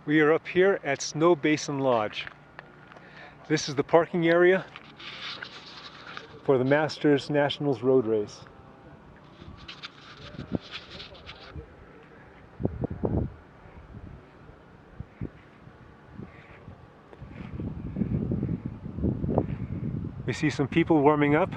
We are up here at Snow Basin Lodge. This is the parking area for the Masters Nationals road race. We see some people warming up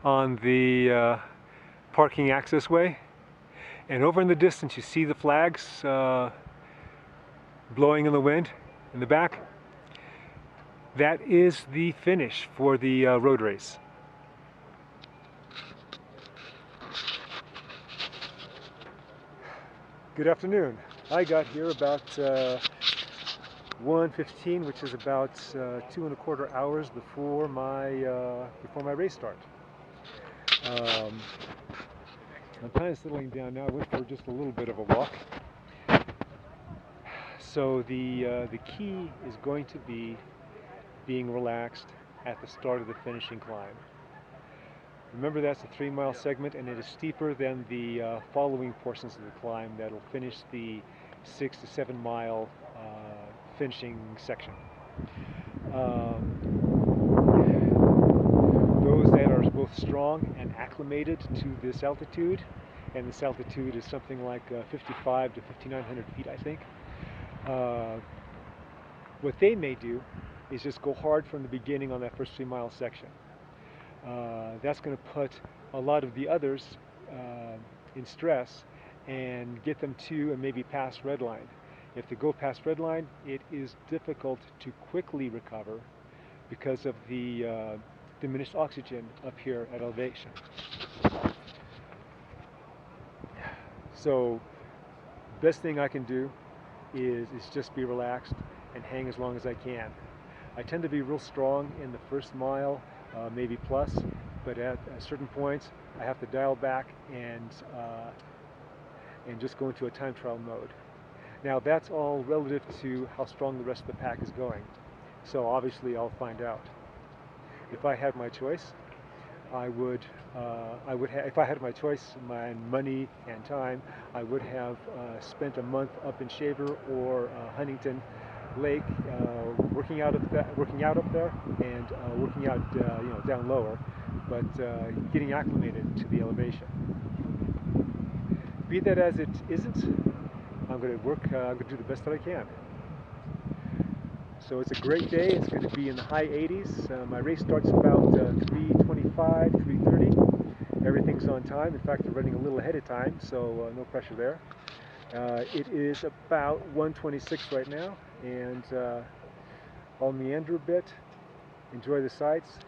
on the parking access way, and over in the distance you see the flags blowing in the wind in the back. That is the finish for the road race. Good afternoon. I got here about 1:15, which is about 2¼ hours before my race start. I'm kind of settling down now. I went for just a little bit of a walk. So the key is going to be being relaxed at the start of the finishing climb. Remember, that's a 3-mile segment, and it is steeper than the following portions of the climb that'll finish the 6 to 7 mile finishing section. Those that are both strong and acclimated to this altitude, and this altitude is something like 55 to 5,900 feet, I think. What they may do is just go hard from the beginning on that first 3-mile section. That's going to put a lot of the others in stress and get them to and maybe past red line. If they go past red line, it is difficult to quickly recover because of the diminished oxygen up here at elevation. So, best thing I can do is just be relaxed and hang as long as I can. I tend to be real strong in the first mile, maybe plus, but at certain points I have to dial back and just go into a time trial mode. Now that's all relative to how strong the rest of the pack is going. So obviously I'll find out. If I had my choice, if I had my choice, my money and time, I would have spent a month up in Shaver or Huntington Lake, working out up there and working out down lower, but getting acclimated to the elevation. Be that as it isn't, I'm going to work. I'm going to do the best that I can. So it's a great day. It's going to be in the high 80s. My race starts about 3:25, 3:30. Everything's on time. In fact, they're running a little ahead of time, so no pressure there. It is about 1:26 right now, and I'll meander a bit, enjoy the sights,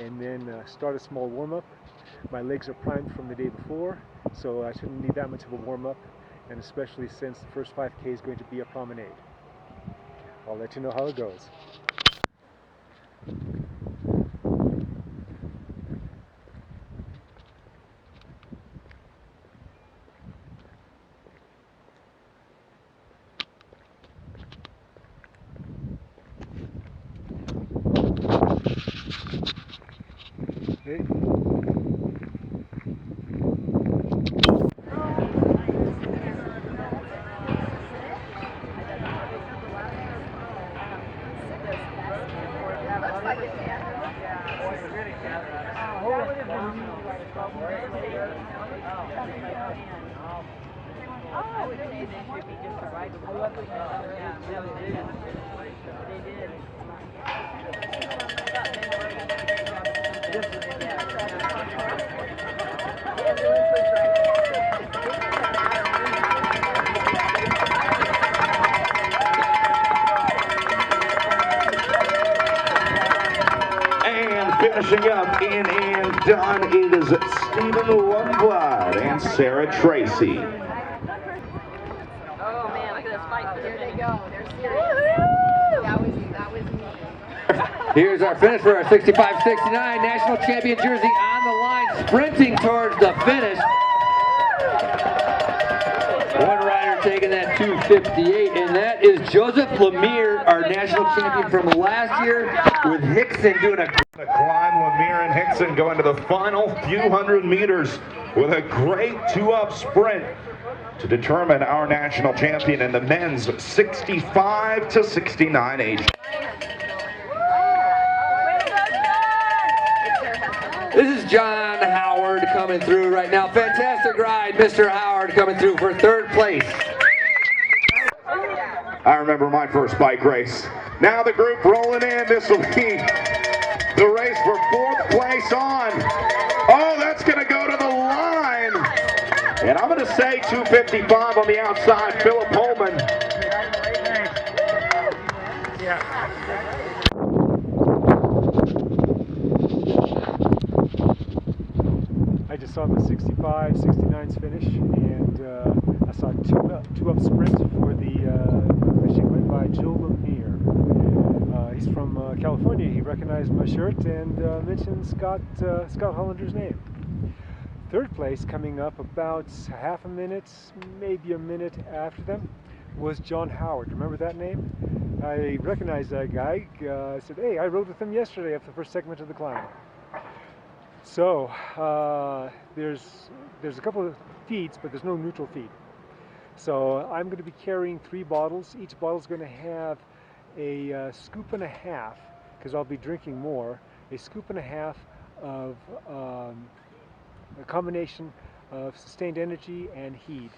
and then start a small warm-up. My legs are primed from the day before, so I shouldn't need that much of a warm-up, and especially since the first 5K is going to be a promenade. I'll let you know how it goes. Okay. Finishing up in and done, it is Stephen Lundblad and Sarah Tracy. Oh man, look at this fight. There they go. They're serious. That was me. Here's our finish for our 65-69 national champion jersey on the line, sprinting towards the finish. One rider taking that 2:58, and that is Joseph Lemire, our national champion from last year, with Hickson doing a climb. Lemire and Hickson going to the final few hundred meters with a great 2-up sprint. to determine our national champion in the men's 65 to 69 age. This is John Howard coming through right now. Fantastic ride, Mr. Howard coming through for third place. I remember my first bike race. Now the group rolling in. This will be the race for fourth place on. Oh, that's going to go to the line. And I'm going to say 255 on the outside, Philip Holman. I just saw the 65, 69s finish, and I saw two up sprint for the finishing win by Joe Lemire. He's from California. He recognized my shirt and mentioned Scott Hollander's name. Third place, coming up about half a minute, maybe a minute after them, was John Howard. Remember that name? I recognized that guy. I said, hey, I rode with him yesterday after the first segment of the climb. So there's a couple of feeds, but there's no neutral feed. So I'm going to be carrying 3 bottles. Each bottle is going to have a scoop and a half, because I'll be drinking more, a scoop and a half of a combination of sustained energy and heat.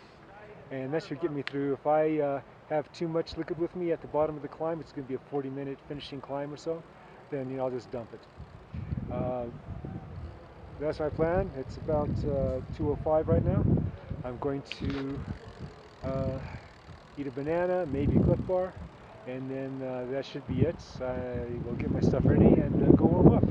And that should get me through. If I have too much liquid with me at the bottom of the climb, it's going to be a 40-minute finishing climb or so, then I'll just dump it. That's my plan. It's about 2:05 right now. I'm going to eat a banana, maybe a Cliff Bar, and then that should be it. I will get my stuff ready and go warm up.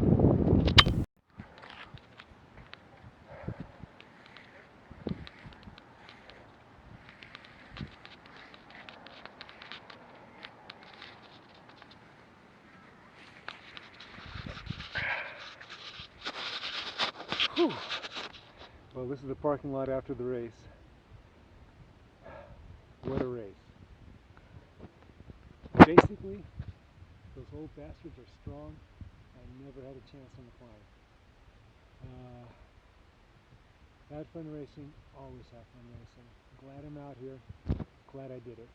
Whew. Well, this is the parking lot after the race. What a race. Basically, those old bastards are strong. I never had a chance on the climb. Had fun racing, always have fun racing. Glad I'm out here, glad I did it.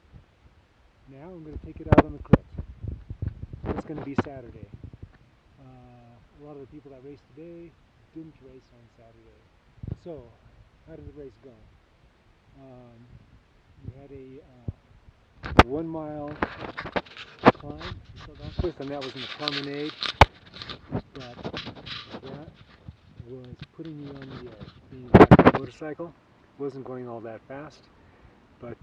Now I'm going to take it out on the crit. It's going to be Saturday. A lot of the people that raced today didn't race on Saturday. So, how did the race go? We had a 1 mile climb to start off with, and that was in the promenade. But that was putting me on the edge. Being back on the motorcycle, wasn't going all that fast, but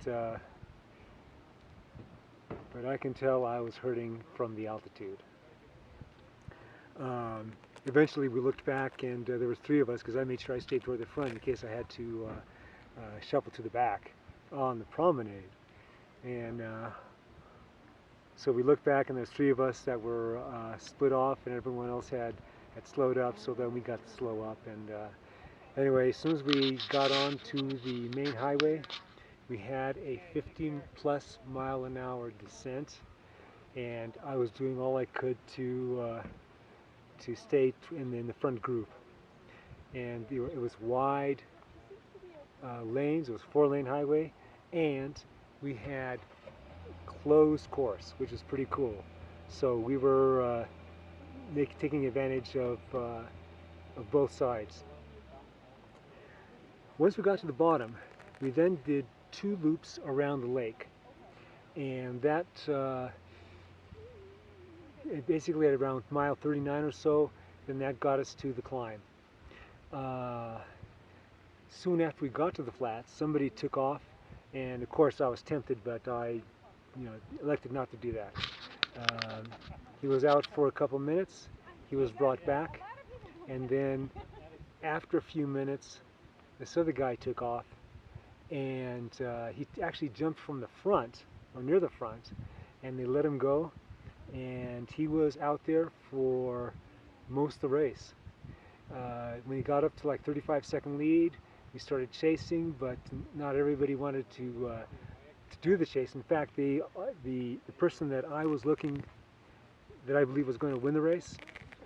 I can tell I was hurting from the altitude. Eventually we looked back, and there was 3 of us, because I made sure I stayed toward the front in case I had to shuffle to the back on the promenade. And so we looked back, and there's 3 of us that were split off, and everyone else had slowed up, so then we got to slow up. And anyway, as soon as we got on to the main highway, we had a 15+ mile-an-hour descent, and I was doing all I could to stay in the front group. And it was wide lanes. It was 4-lane highway, and we had closed course, which is pretty cool. So we were taking advantage of both sides. Once we got to the bottom, we then did 2 loops around the lake, and that basically at around mile 39 or so, then that got us to the climb. Soon after we got to the flats, somebody took off, and of course I was tempted, but I elected not to do that. He was out for a couple minutes, he was brought back, and then after a few minutes, this other guy took off, and he actually jumped from the front, or near the front, and they let him go, and he was out there for most of the race. When he got up to like 35-second lead, we started chasing, but not everybody wanted to do the chase. In fact, the person that I was looking, that I believe was going to win the race,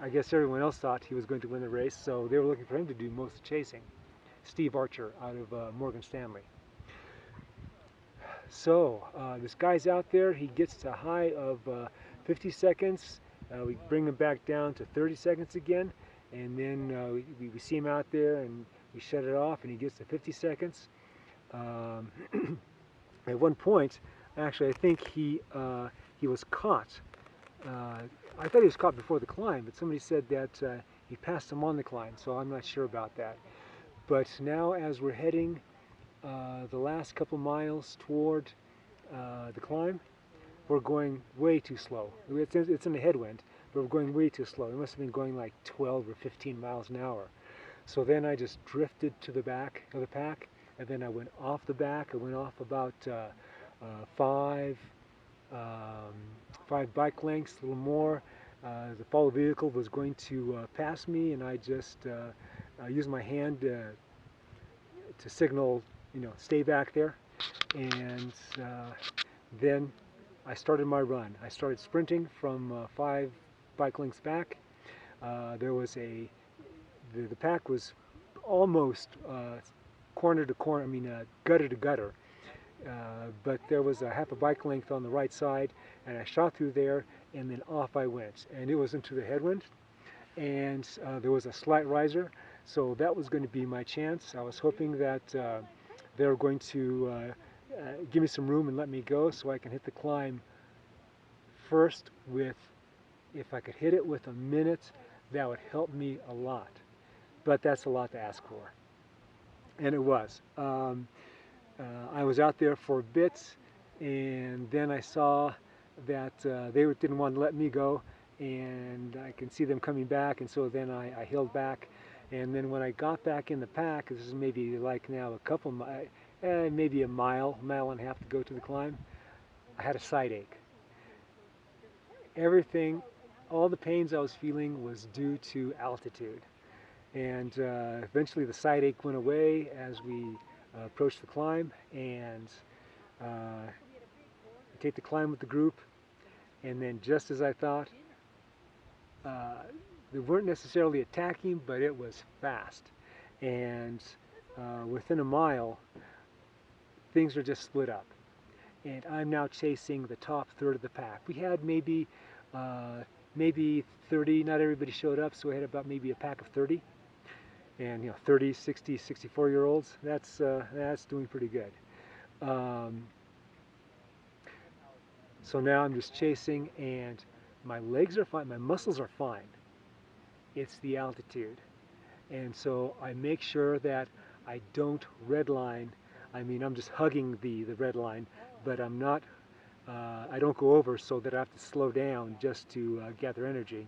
I guess everyone else thought he was going to win the race, so they were looking for him to do most of the chasing. Steve Archer out of Morgan Stanley. So this guy's out there. He gets to a high of 50 seconds. We bring him back down to 30 seconds again, and then we see him out there, and we shut it off, and he gets to 50 seconds. At one point, actually, I think he was caught. I thought he was caught before the climb, but somebody said that he passed him on the climb, so I'm not sure about that. But now, as we're heading the last couple miles toward the climb, we're going way too slow. It's in a headwind, but we're going way too slow. We must have been going like 12 or 15 miles an hour. So then I just drifted to the back of the pack, and then I went off the back. I went off about five bike lengths, a little more. The follow vehicle was going to pass me, and I just used my hand to signal, stay back there. And then I started my run. I started sprinting from 5 bike lengths back. There was the pack was almost corner to corner, gutter to gutter. But there was a half a bike length on the right side, and I shot through there, and then off I went. And it was into the headwind, and there was a slight riser, so that was going to be my chance. I was hoping that they were going to give me some room and let me go so I can hit the climb first if I could hit it with a minute, that would help me a lot. But that's a lot to ask for. And it was. I was out there for a bit, and then I saw that they didn't want to let me go, and I can see them coming back, and so then I held back. And then when I got back in the pack, this is maybe like now maybe a mile and a half to go to the climb, I had a side ache. Everything, all the pains I was feeling was due to altitude. And eventually the side ache went away as we approached the climb, and I take the climb with the group, and then just as I thought, they weren't necessarily attacking, but it was fast. And within a mile, things are just split up. And I'm now chasing the top third of the pack. We had maybe 30, not everybody showed up, so we had about maybe a pack of 30. And 30, 60, 64-year-olds, that's doing pretty good. So now I'm just chasing, and my legs are fine, my muscles are fine. It's the altitude. And so I make sure that I don't redline. I'm just hugging the red line, but I'm not, I don't go over so that I have to slow down just to gather energy.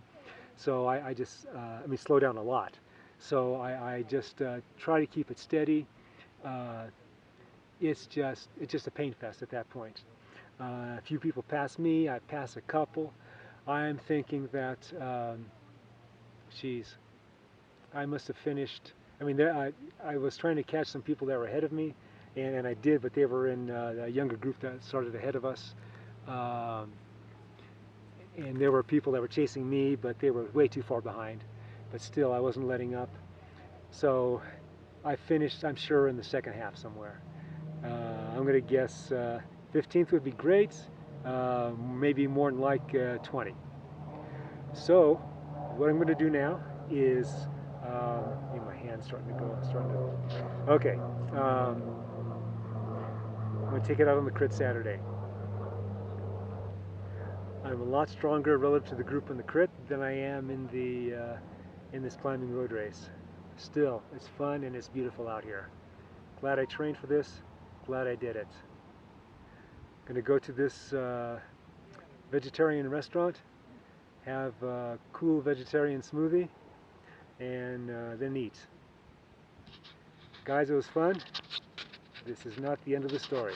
So I just, slow down a lot. So I just try to keep it steady. It's just a pain fest at that point. A few people pass me, I pass a couple. I'm thinking that, geez, I must have finished. I was trying to catch some people that were ahead of me, and I did, but they were in a younger group that started ahead of us. And there were people that were chasing me, but they were way too far behind. But still, I wasn't letting up. So I finished, I'm sure, in the second half somewhere. I'm going to guess 15th would be great, maybe more than like 20. So what I'm going to do now is, my hand's starting to go, okay, I'm going to take it out on the crit Saturday. I'm a lot stronger relative to the group in the crit than I am in this climbing road race. Still, it's fun and it's beautiful out here. Glad I trained for this. Glad I did it. Going to go to this vegetarian restaurant, have a cool vegetarian smoothie, and then eat. Guys, it was fun. This is not the end of the story.